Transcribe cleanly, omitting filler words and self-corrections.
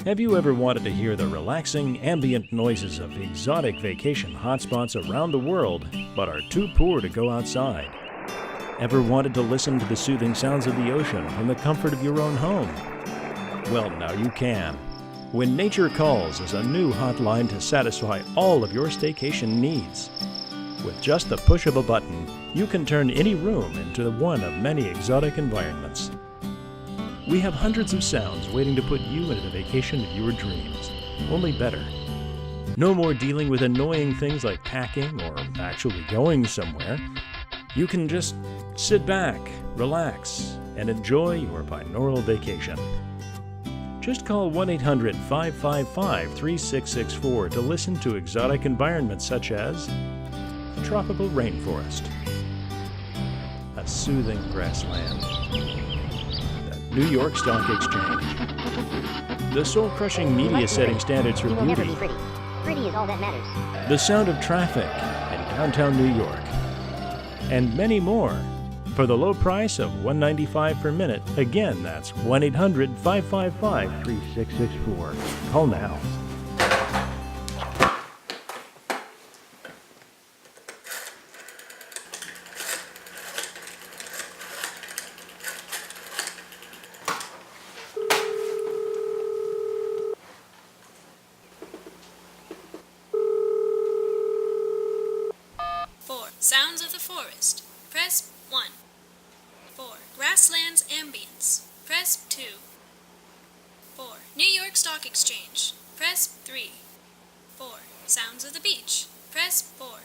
Have you ever wanted to hear the relaxing, ambient noises of exotic vacation hotspots around the world, but are too poor to go outside? Ever wanted to listen to the soothing sounds of the ocean from the comfort of your own home? Well, now you can. When Nature Calls is a new hotline to satisfy all of your staycation needs. With just the push of a button, you can turn any room into one of many exotic environments. We have hundreds of sounds waiting to put you into the vacation of your dreams, only better. No more dealing with annoying things like packing or actually going somewhere. You can just sit back, relax, and enjoy your binaural vacation. Just call 1-800-555-3664 to listen to exotic environments such as a tropical rainforest, a soothing grassland, New York Stock Exchange, the soul-crushing media setting standards for beauty, never be pretty. Pretty is all that matters. the sound of traffic in downtown New York, and many more for the low price of $1.95 per minute. Again, that's 1-800-555-3664. Call now. For Sounds of the Forest, press 1. For Grasslands Ambience, press 2. For New York Stock Exchange, press 3. For Sounds of the Beach, press 4.